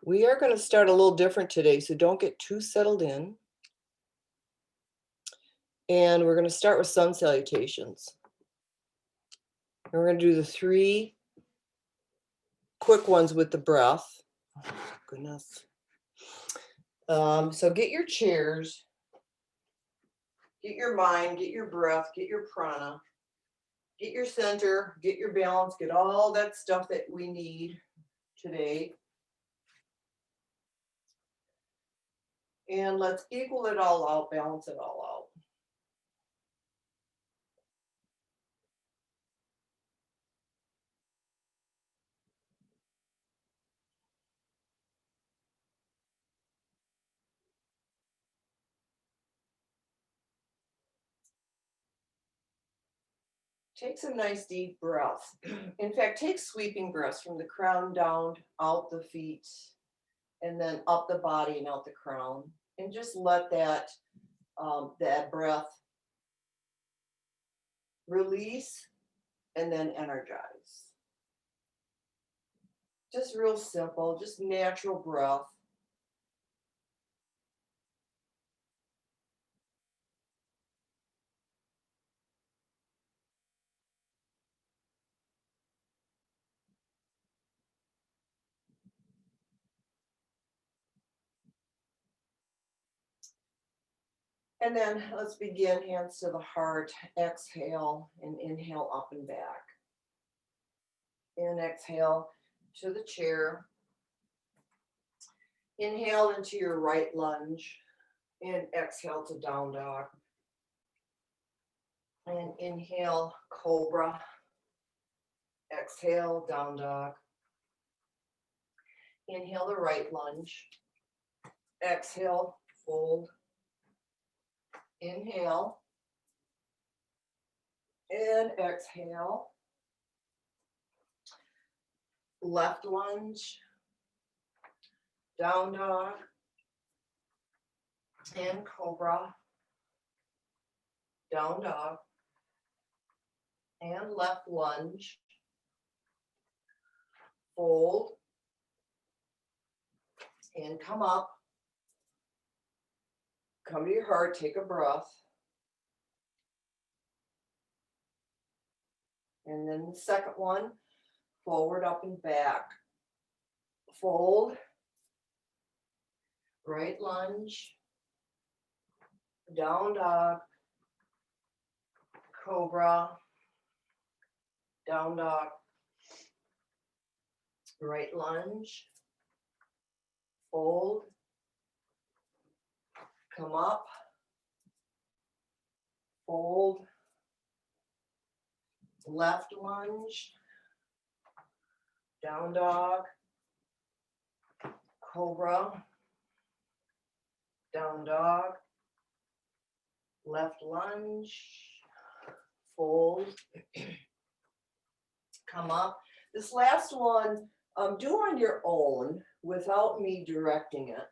We are going to start a little different today, so don't get too settled in. And we're going to start with sun salutations. And we're going to do the 3 quick ones with the breath. Oh, goodness. So get your chairs, get your mind, get your breath, get your prana, get your center, get your balance, get all that stuff that we need today. And let's equal it all out, balance it all out. Take some nice deep breaths. In fact, take sweeping breaths from the crown down, out the feet, and then up the body and out the crown. And just let that breath release and then energize. Just real simple, just natural breath. And then let's begin, hands to the heart. Exhale and inhale up and back. And exhale to the chair. Inhale into your right lunge and exhale to down dog. And inhale, cobra. Exhale, down dog. Inhale the right lunge. Exhale, fold. Inhale. And exhale. Left lunge. Down dog. And cobra. Down dog. And left lunge. Fold. And come up. Come to your heart, take a breath. And then the second one, forward, up and back. Fold. Right lunge. Down dog. Cobra. Down dog. Right lunge. Fold. Come up. Fold. Left lunge. Down dog. Cobra. Down dog. Left lunge. Fold. Come up. This last one, do on your own without me directing it.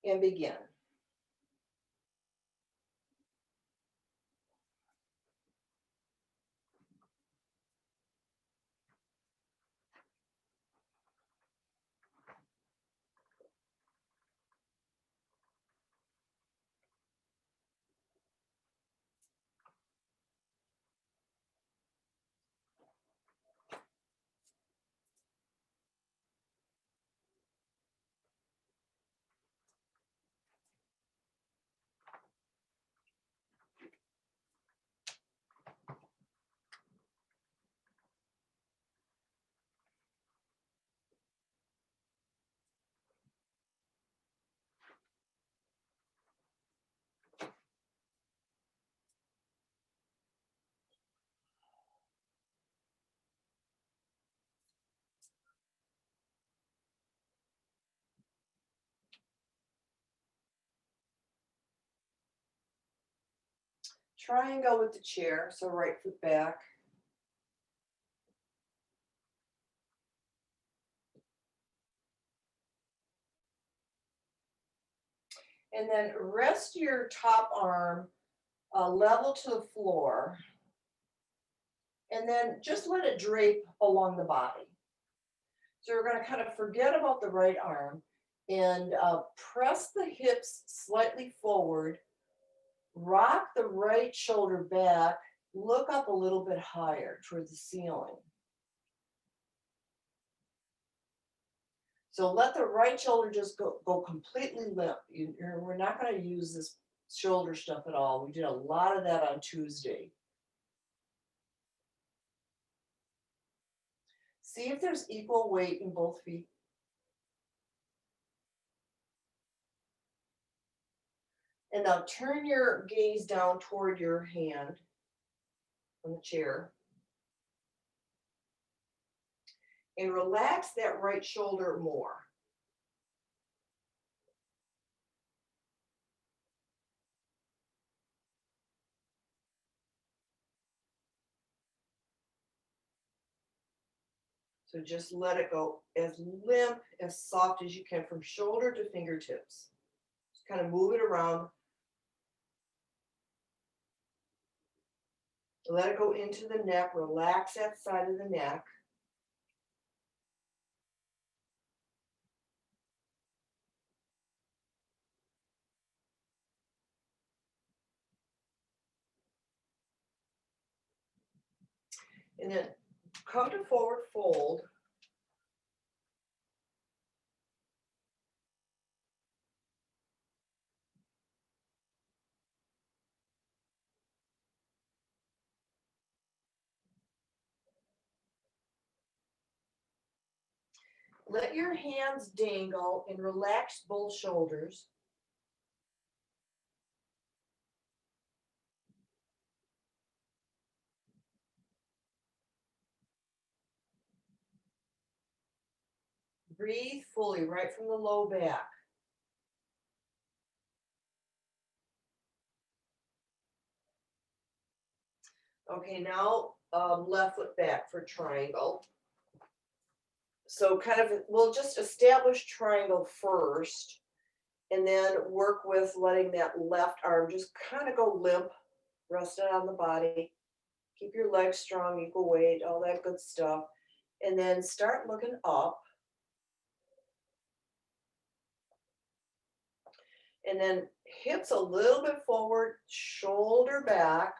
And begin. Triangle with the chair, so right foot back. And then rest your top arm level to the floor. and then just let it drape along the body. So we're going to kind of forget about the right arm and press the hips slightly forward, rock the right shoulder back, look up a little bit higher towards the ceiling. So let the right shoulder just go completely limp. We're not going to use this shoulder stuff at all. We did a lot of that on Tuesday. See if there's equal weight in both feet. And now turn your gaze down toward your hand on the chair. And relax that right shoulder more. So just let it go as limp, as soft as you can from shoulder to fingertips. Just kind of move it around. Let it go into the neck. Relax that side of the neck. And then come to forward fold. Let your hands dangle and relax both shoulders. Breathe fully right from the low back. Okay, now left foot back for triangle. So kind of, we'll just establish triangle first and then work with letting that left arm just kind of go limp, rest it on the body. Keep your legs strong, equal weight, all that good stuff. And then start looking up. And then hips a little bit forward, shoulder back.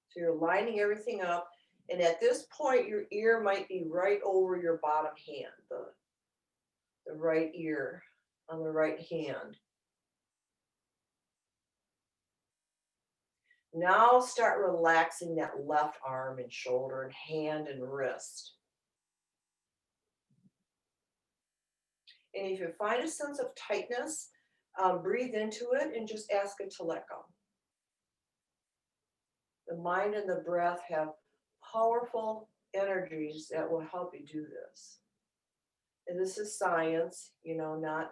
So you're lining everything up. And at this point, your ear might be right over your bottom hand, the right ear on the right hand. Now start relaxing that left arm and shoulder and hand and wrist. And if you find a sense of tightness, breathe into it and just ask it to let go. The mind and the breath have powerful energies that will help you do this. And this is science, not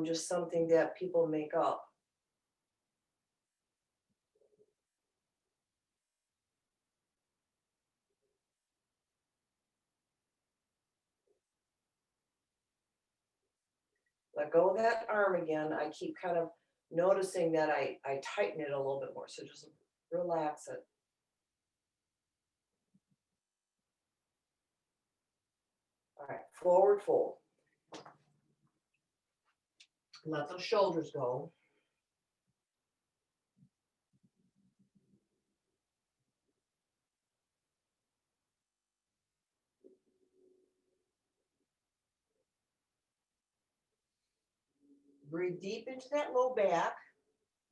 just something that people make up. Let go of that arm again. I keep kind of noticing that I tighten it a little bit more. So just relax it. All right, forward fold. Let those shoulders go. Breathe deep into that low back.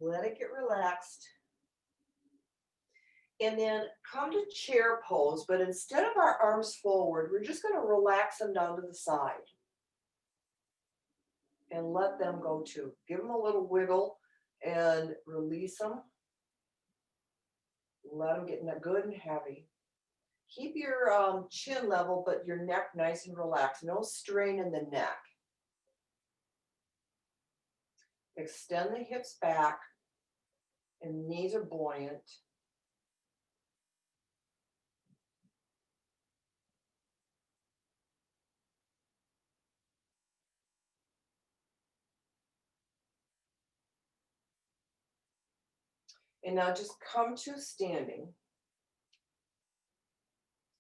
Let it get relaxed. And then come to chair pose, but instead of our arms forward, we're just going to relax them down to the side. And let them go too. Give them a little wiggle and release them. Let them get good and heavy. Keep your chin level, but your neck nice and relaxed. No strain in the neck. Extend the hips back and knees are buoyant. And now just come to standing.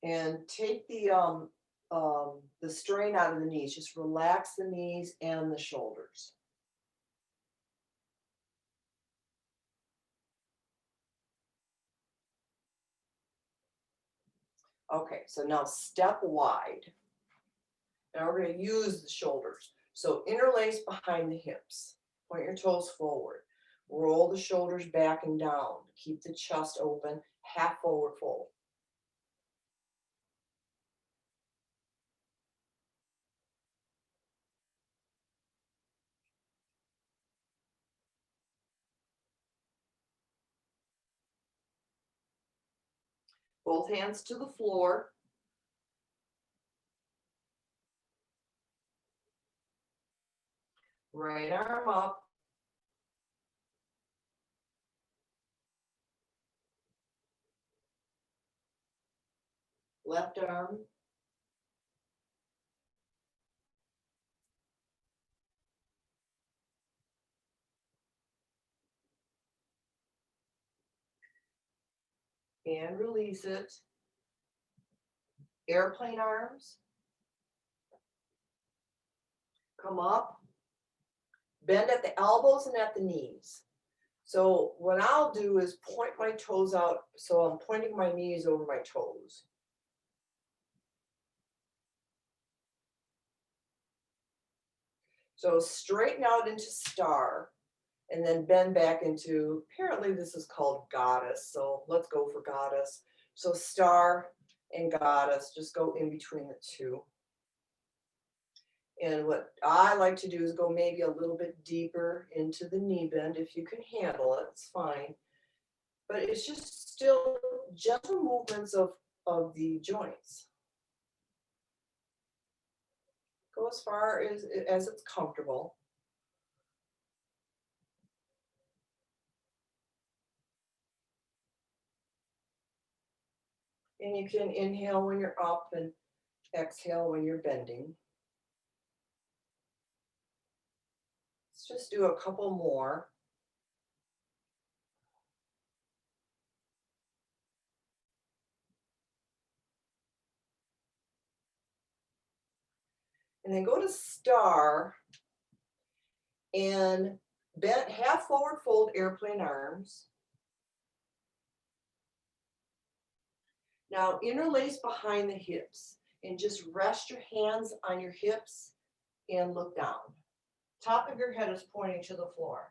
And take the strain out of the knees. Just relax the knees and the shoulders. Okay, so now step wide. Now we're going to use the shoulders. So interlace behind the hips. Point your toes forward. Roll the shoulders back and down. Keep the chest open. Half forward fold. Both hands to the floor. Right arm up. Left arm. And release it. Airplane arms. Come up. Bend at the elbows and at the knees. So what I'll do is point my toes out. So I'm pointing my knees over my toes. So straighten out into star and then bend back into, apparently this is called goddess. So let's go for goddess. So star and goddess, just go in between the two. And what I like to do is go maybe a little bit deeper into the knee bend. If you can handle it, it's fine. But it's just still gentle movements of the joints. Go as far as it's comfortable. And you can inhale when you're up and exhale when you're bending. Let's just do a couple more. And then go to star and bend, half forward fold airplane arms. Now interlace behind the hips and just rest your hands on your hips and look down. Top of your head is pointing to the floor.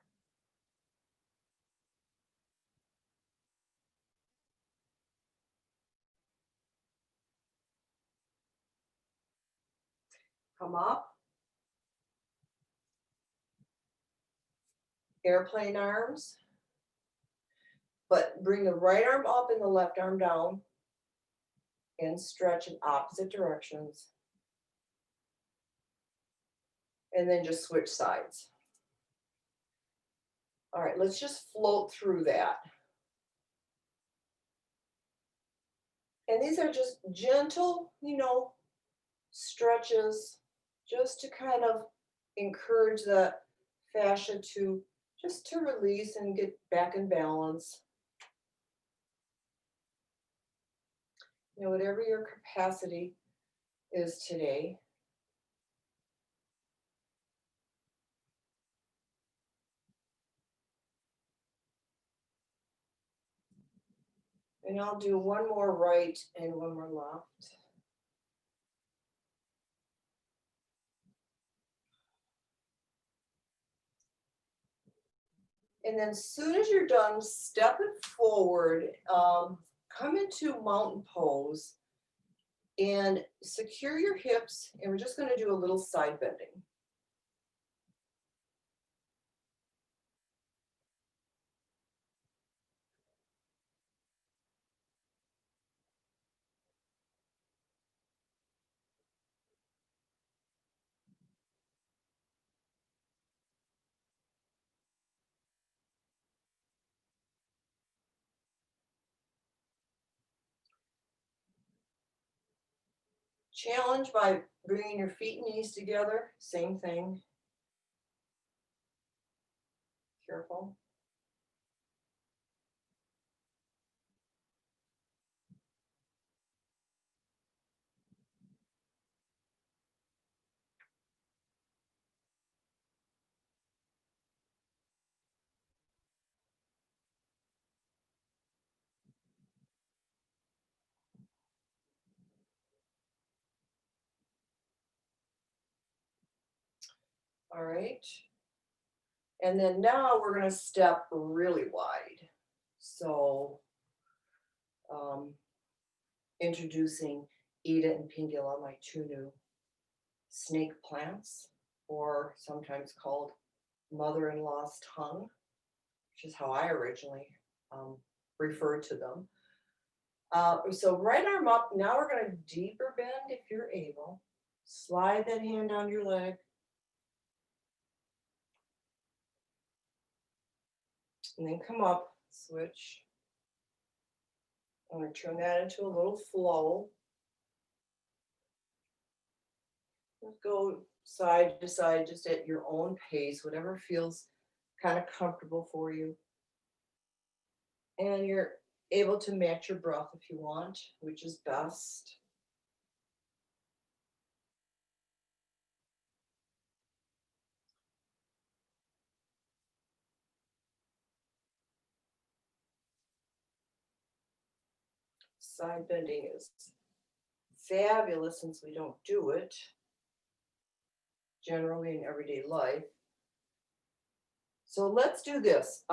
Come up. Airplane arms. But bring the right arm up and the left arm down and stretch in opposite directions. And then just switch sides. All right, let's just float through that. And these are just gentle, stretches just to kind of encourage the fascia to release and get back in balance. Whatever your capacity is today. And I'll do one more right and one more left. And then as soon as you're done, step it forward, come into mountain pose and secure your hips. And we're just going to do a little side bending. Challenge by bringing your feet and knees together, same thing. Careful. All right. And then now we're going to step really wide. So introducing Ida and Pingala, my two new snake plants, or sometimes called mother-in-law's tongue, which is how I originally referred to them. So right arm up, now we're going to deeper bend if you're able. Slide that hand on your leg. And then come up, switch. I'm going to turn that into a little flow. Let's go side to side, just at your own pace, whatever feels kind of comfortable for you. And you're able to match your breath if you want, which is best. Side bending is fabulous since we don't do it generally in everyday life. So let's do this.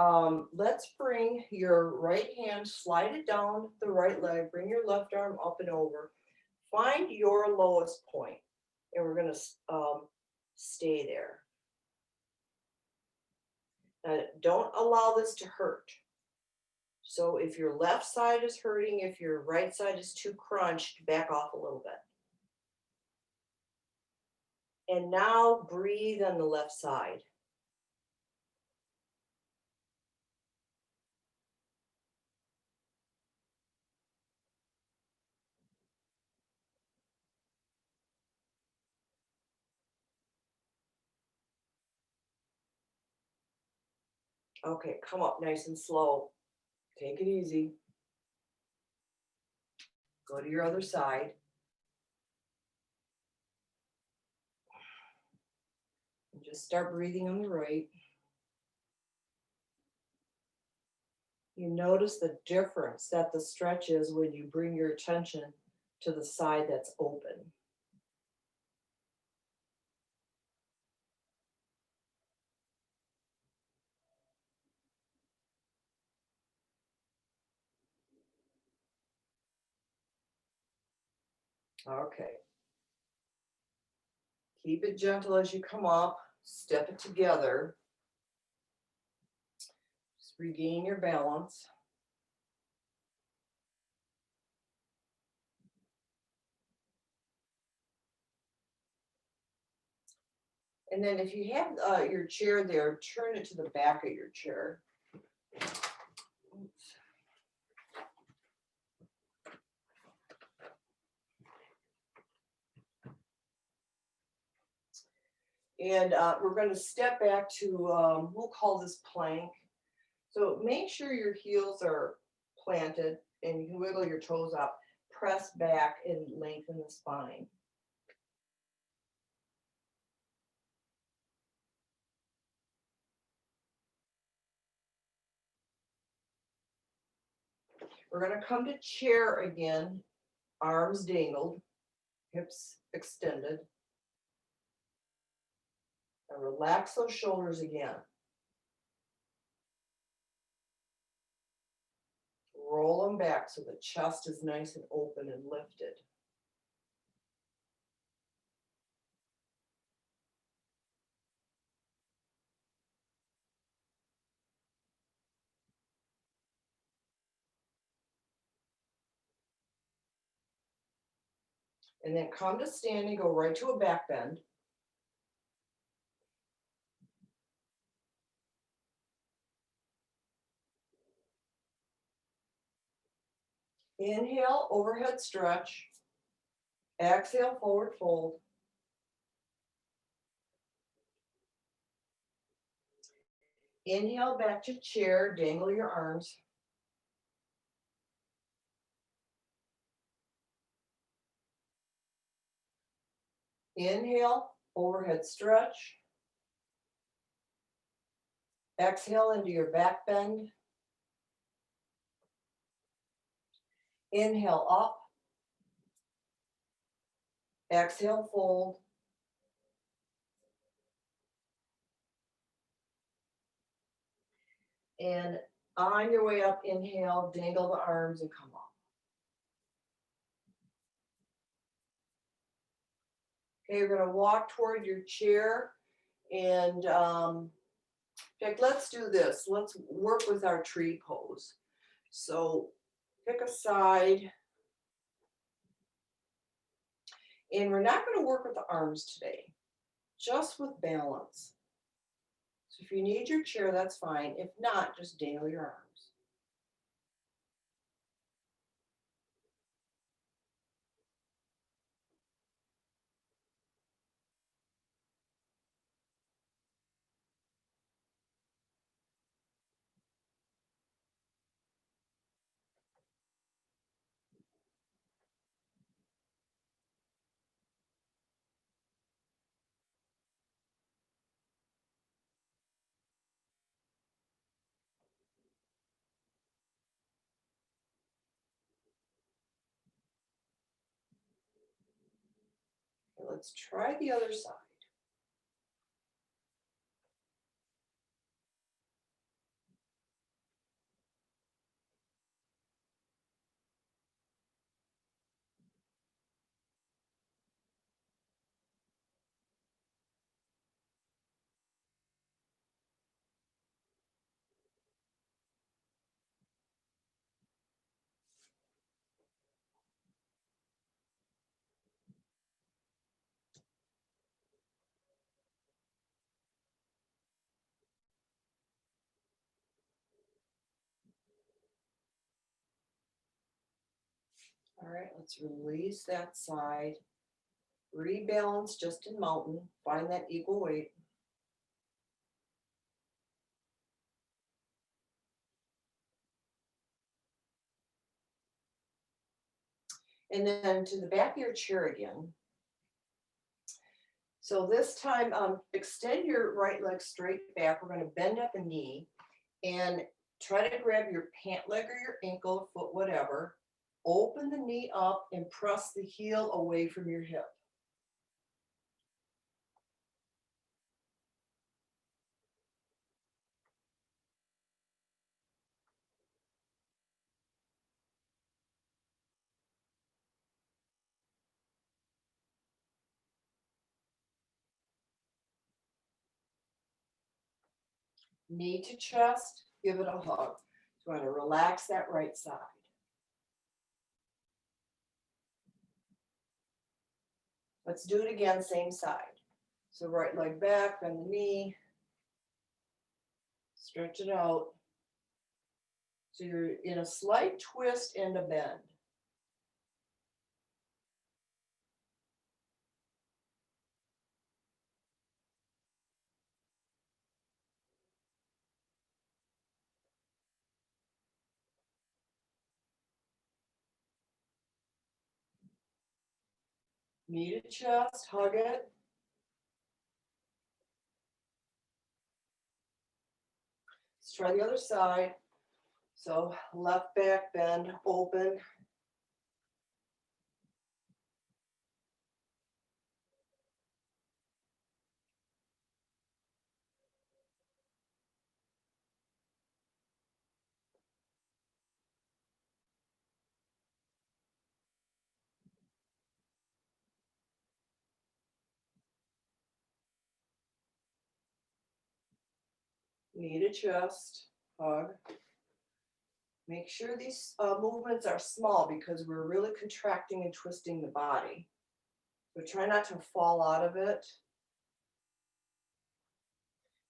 Let's bring your right hand, slide it down the right leg, bring your left arm up and over. Find your lowest point, and we're going to stay there. Now, don't allow this to hurt. So if your left side is hurting, if your right side is too crunched, back off a little bit. And now breathe on the left side. Okay, come up nice and slow. Take it easy. Go to your other side. And just start breathing on the right. You notice the difference that the stretch is when you bring your attention to the side that's open. Okay. Keep it gentle as you come up. Step it together. Just regain your balance. And then if you have your chair there, turn it to the back of your chair. Oops. And we're going to step back to, we'll call this plank. So make sure your heels are planted and you can wiggle your toes up. Press back and lengthen the spine. We're going to come to chair again, arms dangled, hips extended. And relax those shoulders again. Roll them back so the chest is nice and open and lifted. And then come to standing, go right to a back bend. Inhale, overhead stretch. Exhale, forward fold. Inhale, back to chair, dangle your arms. Inhale, overhead stretch. Exhale into your back bend. Inhale up. Exhale, fold. And on your way up, inhale, dangle the arms and come up. Okay, you're going to walk toward your chair. And in fact, let's do this. Let's work with our tree pose. So pick a side. And we're not going to work with the arms today, just with balance. So if you need your chair, that's fine. If not, just dangle your arms. Okay, let's try the other side. All right, let's release that side. Rebalance just in mountain. Find that equal weight. And then to the back of your chair again. So this time, extend your right leg straight back. We're going to bend at the knee and try to grab your pant leg or your ankle, foot, whatever. Open the knee up and press the heel away from your hip. Knee to chest, give it a hug. So I'm going to relax that right side. Let's do it again, same side. So right leg back, bend the knee, stretch it out. So you're in a slight twist and a bend. Knee to chest, hug it. Let's try the other side. So left back, bend, open. Knee to chest, hug. Make sure these movements are small because we're really contracting and twisting the body. So try not to fall out of it.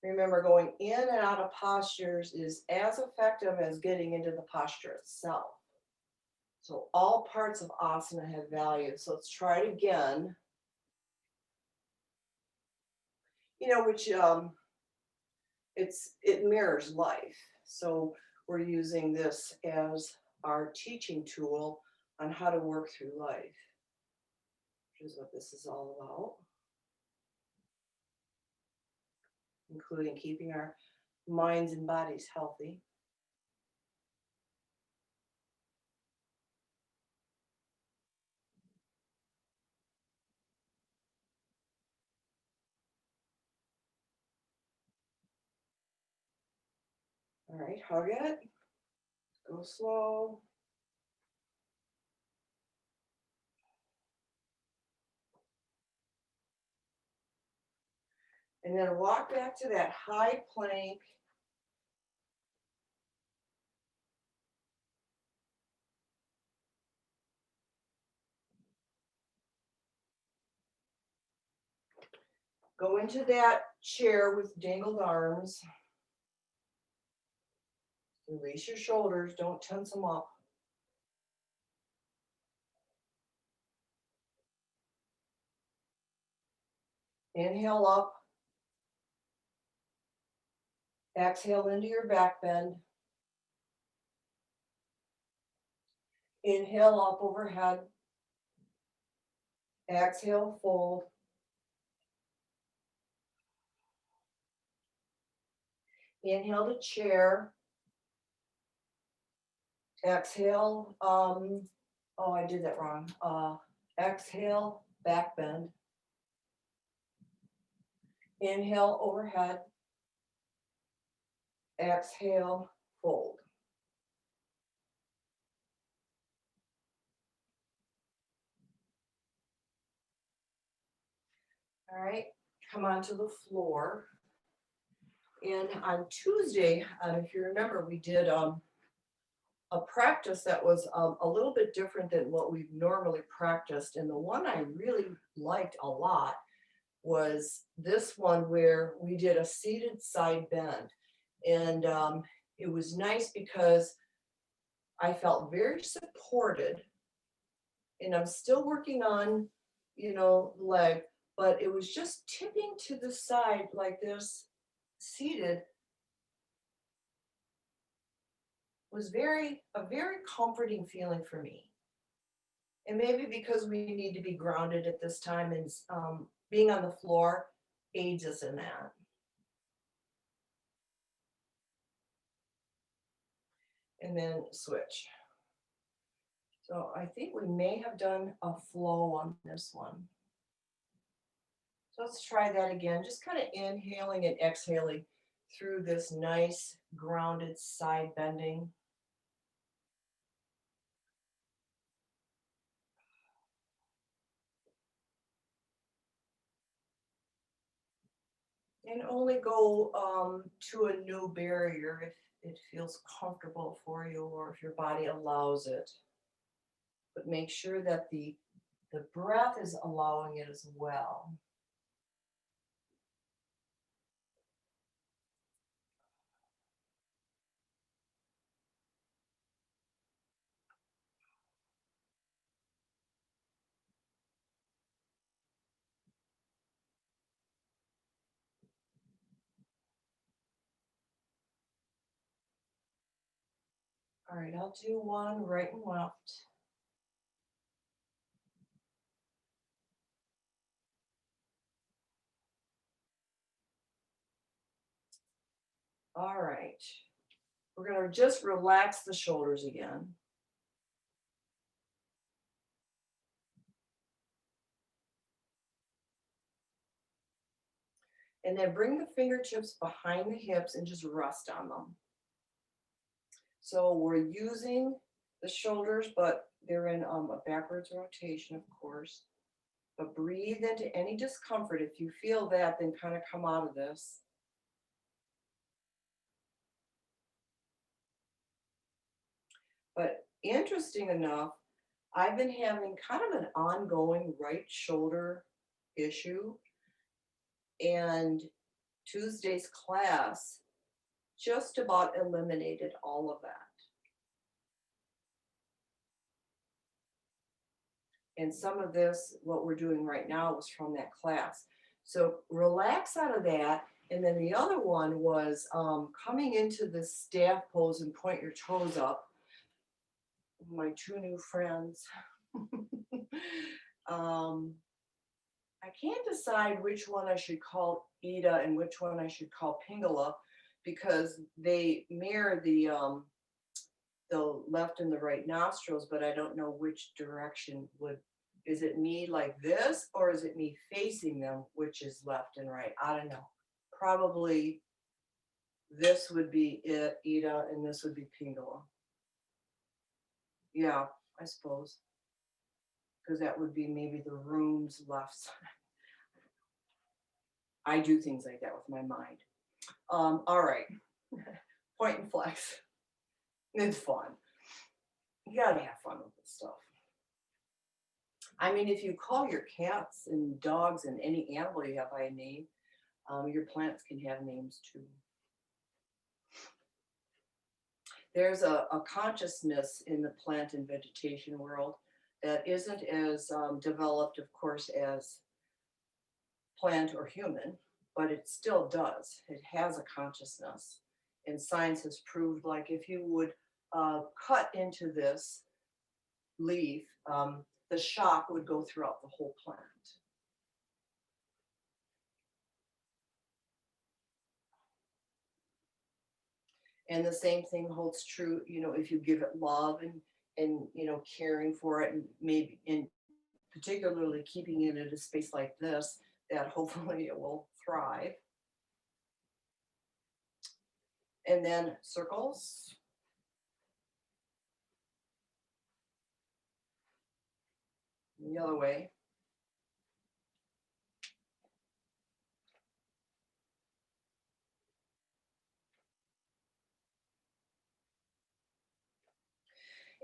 Remember, going in and out of postures is as effective as getting into the posture itself. So all parts of asana have value. So let's try it again. You know, which it mirrors life. So we're using this as our teaching tool on how to work through life, which is what this is all about, including keeping our minds and bodies healthy. All right, hug it. Go slow. And then walk back to that high plank. Go into that chair with dangled arms. Release your shoulders, don't tense them up. Inhale up. Exhale into your back bend. Inhale up overhead. Exhale, fold. Inhale to chair. Exhale, oh, I did that wrong. Exhale, back bend. Inhale, overhead. Exhale, fold. All right, come onto the floor. And on Tuesday, if you remember, we did a practice that was a little bit different than what we've normally practiced. And the one I really liked a lot was this one where we did a seated side bend. And it was nice because I felt very supported. And I'm still working on, the leg, but it was just tipping to the side like this, seated, was a very comforting feeling for me. And maybe because we need to be grounded at this time, and being on the floor aids us in that. And then switch. So I think we may have done a flow on this one. So let's try that again. Just kind of inhaling and exhaling through this nice grounded side bending. And only go to a new barrier if it feels comfortable for you or if your body allows it. But make sure that the breath is allowing it as well. All right, I'll do one right and left. All right, we're going to just relax the shoulders again. And then bring the fingertips behind the hips and just rest on them. So we're using the shoulders, but they're in a backwards rotation, of course. But breathe into any discomfort. If you feel that, then kind of come out of this. But interesting enough, I've been having kind of an ongoing right shoulder issue. And Tuesday's class just about eliminated all of that. And some of this, what we're doing right now, was from that class. So relax out of that. And then the other one was coming into the staff pose and point your toes up. My two new friends. I can't decide which one I should call Ida and which one I should call Pingala, because they mirror the left and the right nostrils, but I don't know which direction is it me like this, or is it me facing them, which is left and right? I don't know. Probably This would be it, Ida, and this would be Pingala. Yeah, I suppose. Because that would be maybe the room's left side. I do things like that with my mind. All right. Point and flex. It's fun. You gotta have fun with this stuff. I mean, if you call your cats and dogs and any animal you have by a name, your plants can have names too. There's a consciousness in the plant and vegetation world that isn't as developed, of course, as plant or human, but it still does. It has a consciousness. And science has proved, like, if you would cut into this leaf, the shock would go throughout the whole plant. And the same thing holds true, if you give it love and caring for it, and maybe in particularly keeping it in a space like this, that hopefully it will thrive. And then circles. The other way.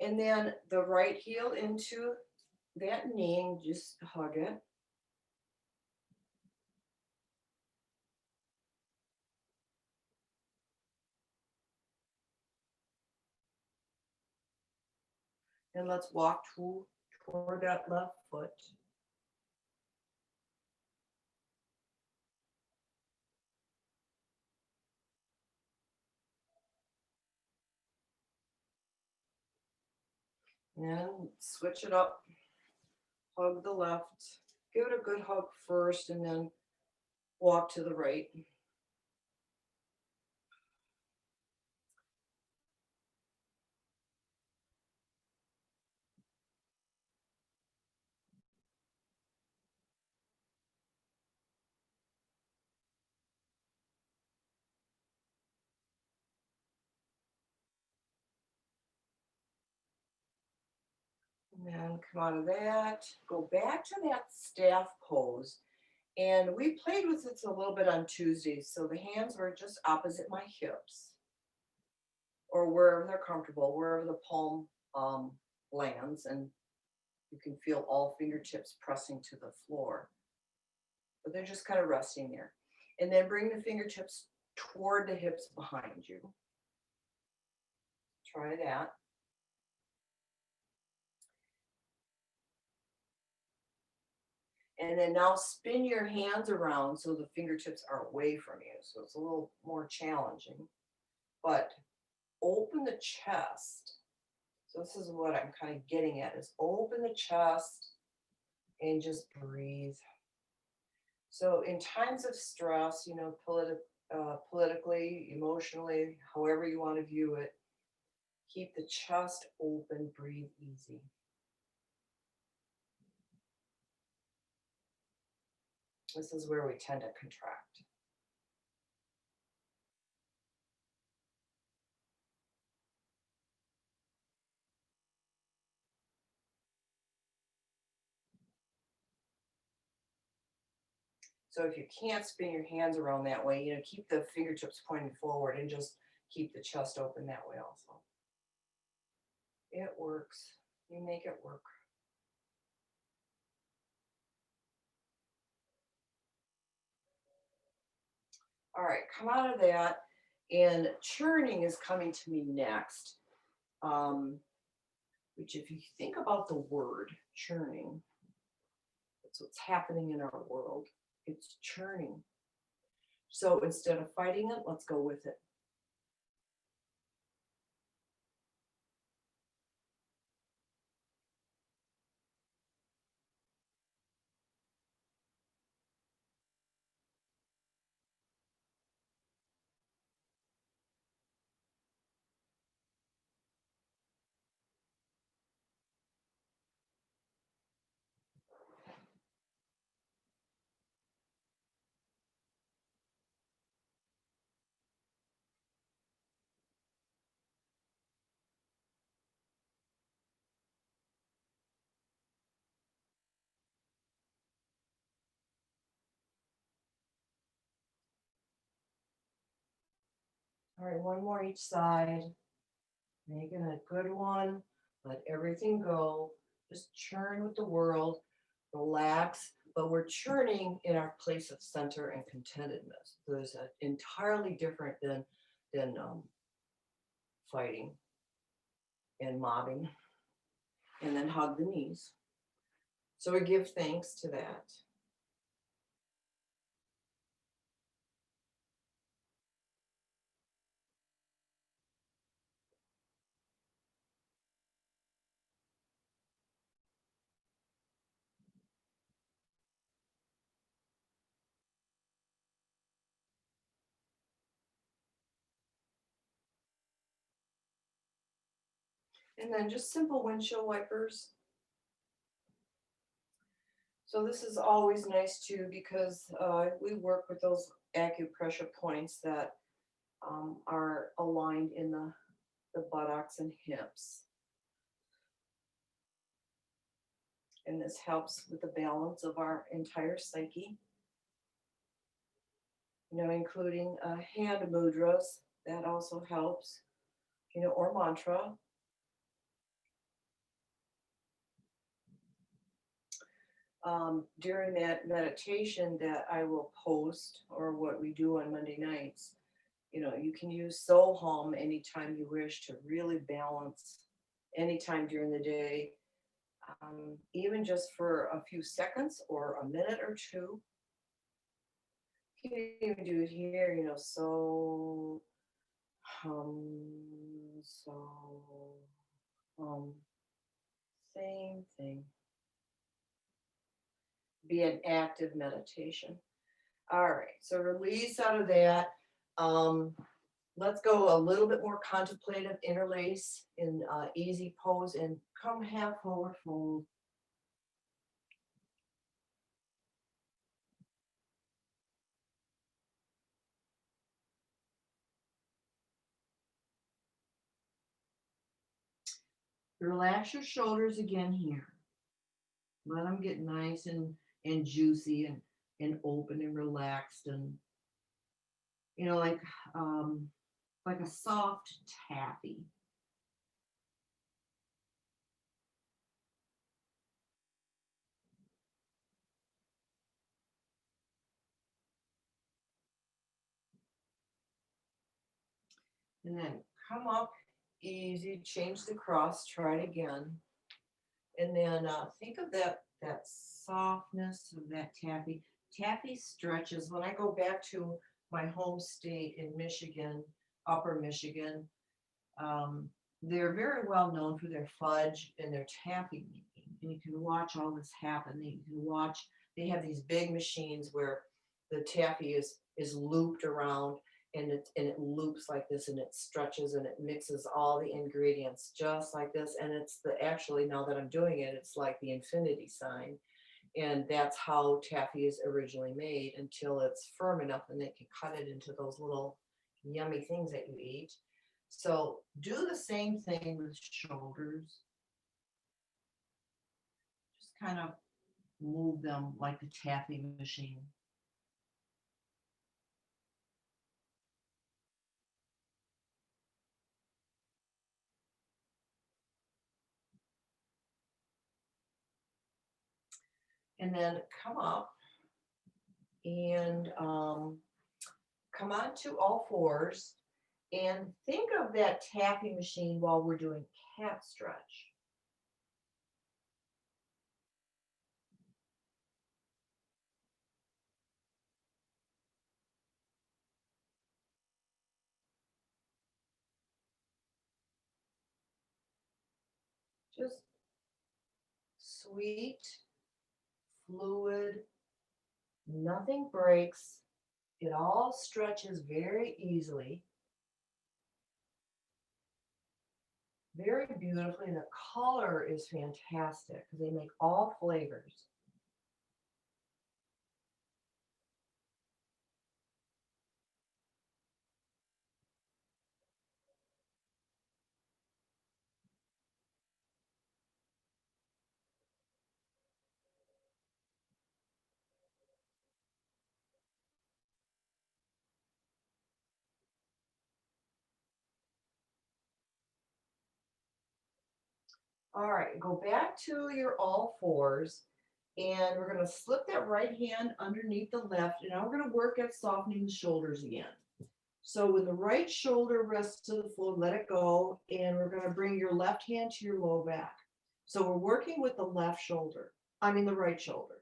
And then the right heel into that knee and just hug it. And let's walk toward that left foot. And switch it up. Hug the left. Give it a good hug first and then walk to the right. And then come out of that, go back to that staff pose. And we played with this a little bit on Tuesday. So the hands were just opposite my hips or wherever they're comfortable, wherever the palm lands. And you can feel all fingertips pressing to the floor. But they're just kind of resting there. And then bring the fingertips toward the hips behind you. Try that. And then now spin your hands around so the fingertips are away from you. So it's a little more challenging. But open the chest. So this is what I'm kind of getting at, is open the chest and just breathe. So in times of stress, politically, emotionally, however you want to view it, keep the chest open, breathe easy. This is where we tend to contract. So if you can't spin your hands around that way, keep the fingertips pointing forward and just keep the chest open that way also. It works. You make it work. All right, come out of that. And churning is coming to me next. Which if you think about the word churning, that's what's happening in our world. It's churning. So instead of fighting it, let's go with it. All right, one more each side. Making a good one. Let everything go. Just churn with the world. Relax. But we're churning in our place of center and contentedness. There's an entirely different than fighting and mobbing. And then hug the knees. So we give thanks to that. And then just simple windshield wipers. So this is always nice too because we work with those acupressure points that are aligned in the buttocks and hips. And this helps with the balance of our entire psyche. Including hand mudras, that also helps, or mantra. During that meditation that I will post, or what we do on Monday nights, you can use Soul Hum anytime you wish to really balance anytime during the day, even just for a few seconds or a minute or two. You can even do it here, so so same thing. Be an active meditation. All right, so release out of that. Let's go a little bit more contemplative, interlace in easy pose and come half forward fold. Relax your shoulders again here. Let them get nice and juicy and open and relaxed and, like a soft taffy. And then come up easy, change the cross, try it again. And then think of that softness of that taffy. Taffy stretches. When I go back to my home state in Michigan, Upper Michigan, they're very well known for their fudge and their taffy making. And you can watch all this happen. You can watch. They have these big machines where the taffy is looped around and it loops like this and it stretches and it mixes all the ingredients just like this, and it's actually, now that I'm doing it, it's like the infinity sign, and that's how taffy is originally made until it's firm enough and they can cut it into those little yummy things that you eat. So do the same thing with shoulders. Just kind of move them like the taffy machine. And then come up and come on to all fours and think of that taffy machine while we're doing cat stretch. Just sweet, fluid, nothing breaks. It all stretches very easily, very beautifully, and the color is fantastic because they make all flavors. All right, go back to your all fours. And we're gonna slip that right hand underneath the left, and now we're gonna work at softening the shoulders again. So when the right shoulder rests to the floor, let it go, and we're gonna bring your left hand to your low back. So we're working with the left shoulder, I mean the right shoulder.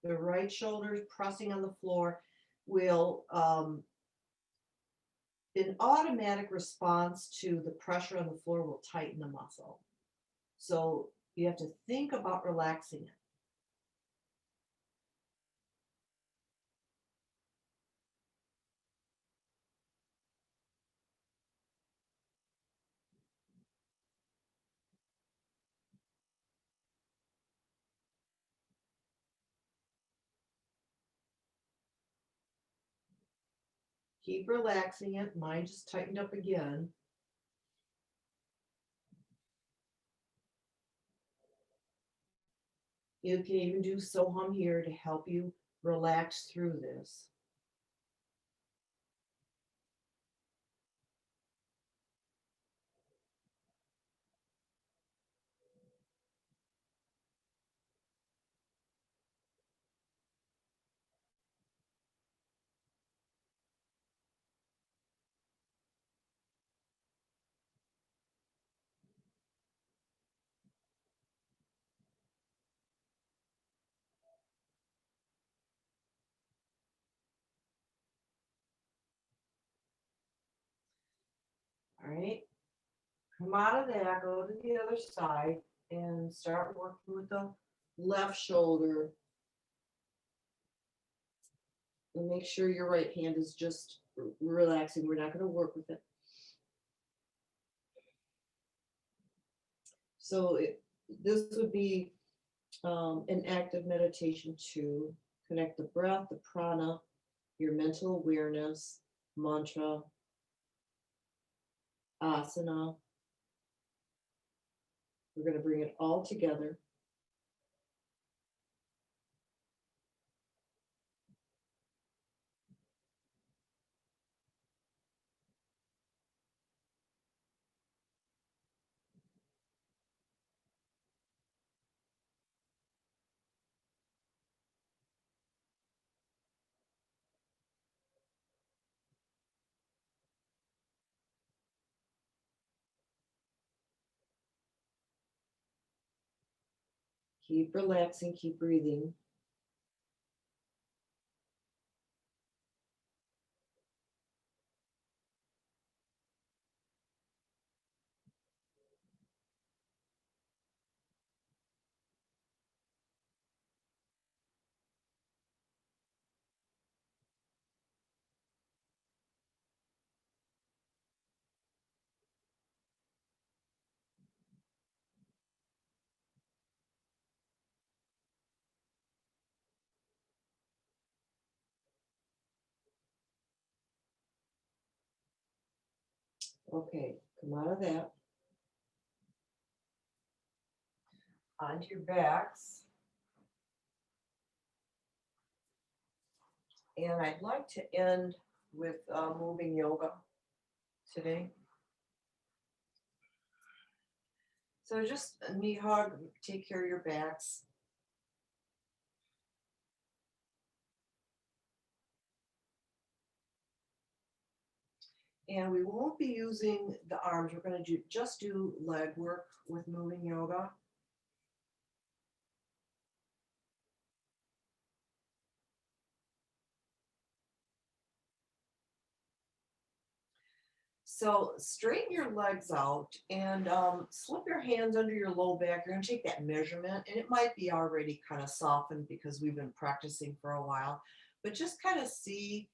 The right shoulder pressing on the floor will, an automatic response to the pressure on the floor will tighten the muscle. So you have to think about relaxing it. Keep relaxing it. Mine just tightened up again. You can even do so hum here to help you relax through this. All right. Come out of that, go to the other side, and start working with the left shoulder. And make sure your right hand is just relaxing. We're not going to work with it. So this would be an active meditation to connect the breath, the prana, your mental awareness, mantra, asana. We're going to bring it all together. Keep relaxing, keep breathing. Okay, come out of that. Onto your backs. And I'd like to end with moving yoga today. So just a knee hug, take care of your backs. And we won't be using the arms. We're going to just do leg work with moving yoga. So straighten your legs out and slip your hands under your low back. You're going to take that measurement, and it might be already kind of softened because we've been practicing for a while, but just kind of see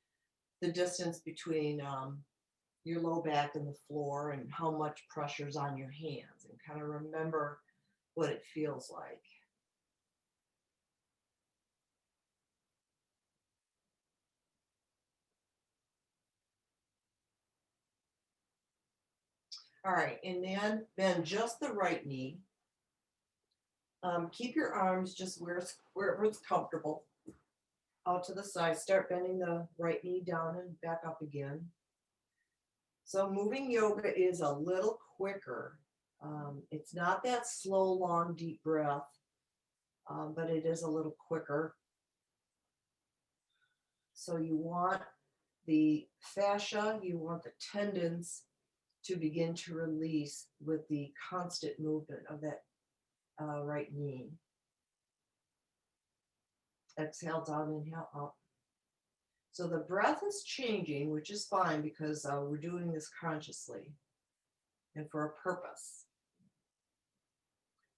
the distance between your low back and the floor and how much pressure's on your hands, and kind of remember what it feels like. All right, and then bend just the right knee. Keep your arms just where it's comfortable. Out to the side. Start bending the right knee down and back up again. So moving yoga is a little quicker. It's not that slow, long, deep breath, but it is a little quicker. So you want the fascia, you want the tendons to begin to release with the constant movement of that right knee. Exhale down, inhale up. So the breath is changing, which is fine because we're doing this consciously and for a purpose.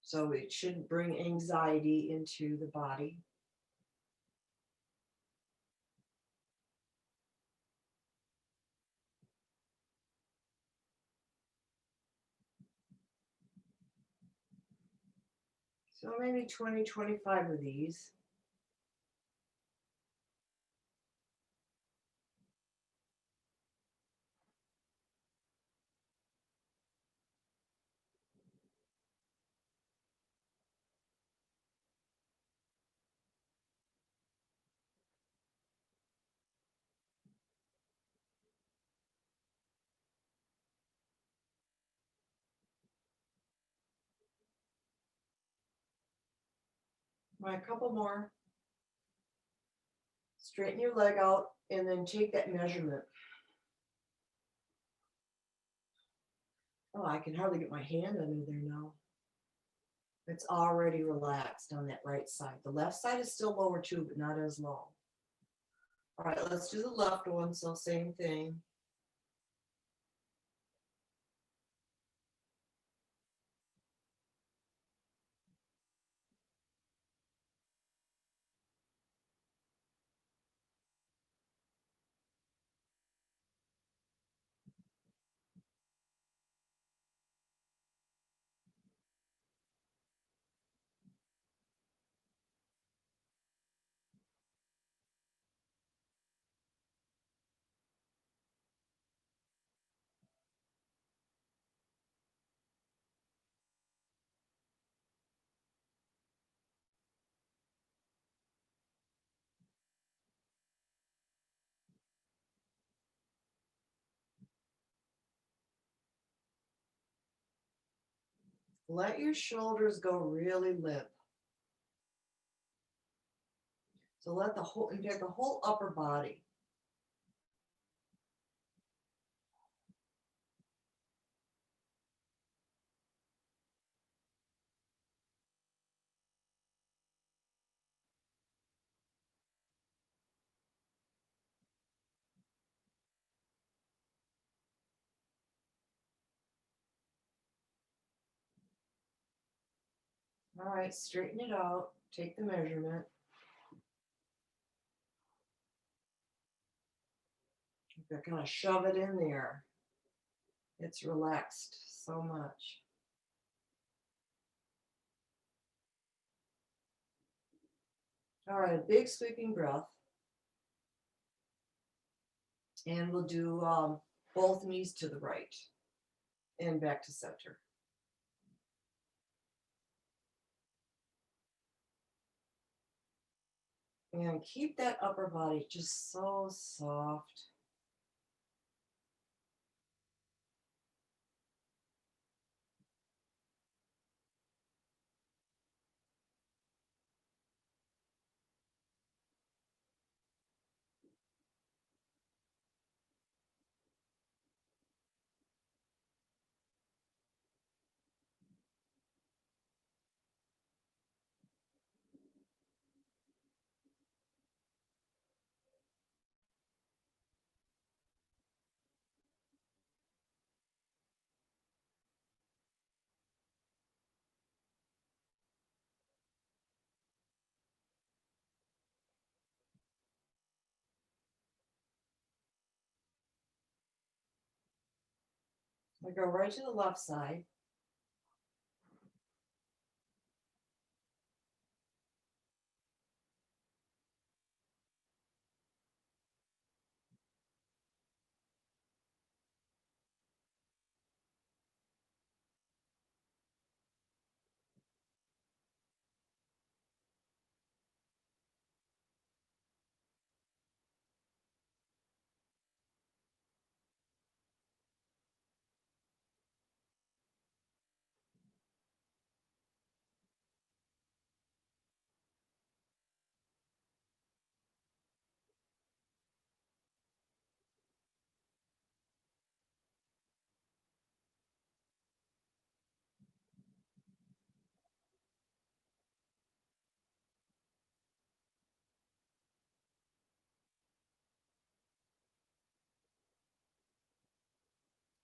So it shouldn't bring anxiety into the body. So maybe 20, 25 of these. All right, a couple more. Straighten your leg out and then take that measurement. Oh, I can hardly get my hand under there now. It's already relaxed on that right side. The left side is still lower too, but not as low. All right, let's do the left one. So same thing. Let your shoulders go really limp. So let the whole, in fact, the whole upper body. All right, straighten it out. Take the measurement. You're gonna shove it in there. It's relaxed so much. All right, a big sweeping breath. And we'll do both knees to the right and back to center. And keep that upper body just so soft. I go right to the left side.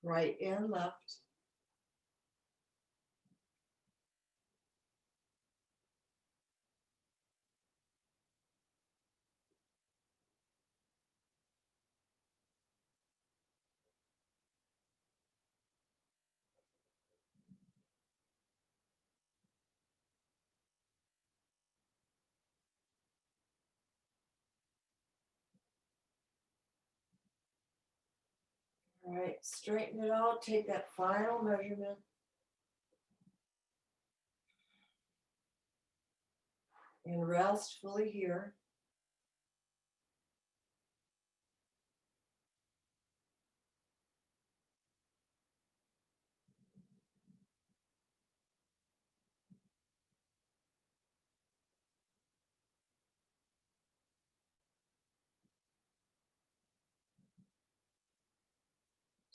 right and left. All right, straighten it out, take that final measurement. And rest fully here.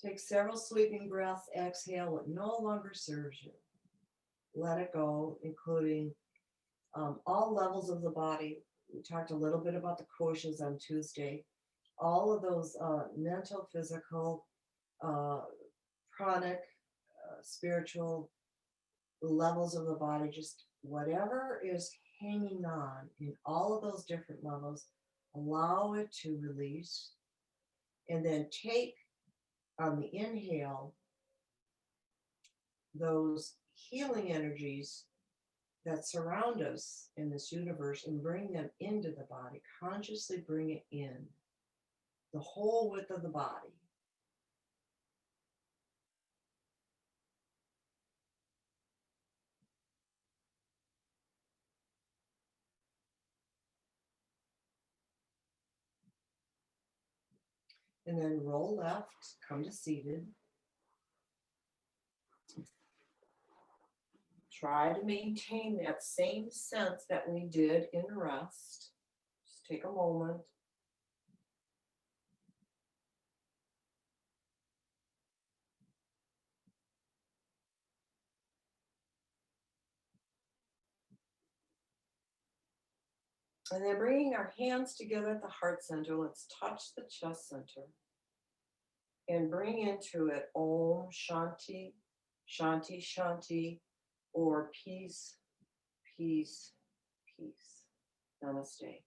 Take several sweeping breaths, exhale what no longer serves you. Let it go, including all levels of the body. We talked a little bit about the koshas on Tuesday. All of those mental, physical, uh, pranic, spiritual levels of the body, just whatever is hanging on in all of those different levels, allow it to release. And then take on the inhale those healing energies that surround us in this universe and bring them into the body. Consciously bring it in, the whole width of the body. And then roll left, come to seated. Try to maintain that same sense that we did in rest. Just take a moment. And then bringing our hands together at the heart center, let's touch the chest center and bring into it Om Shanti, Shanti, Shanti, or peace, peace, peace. Namaste.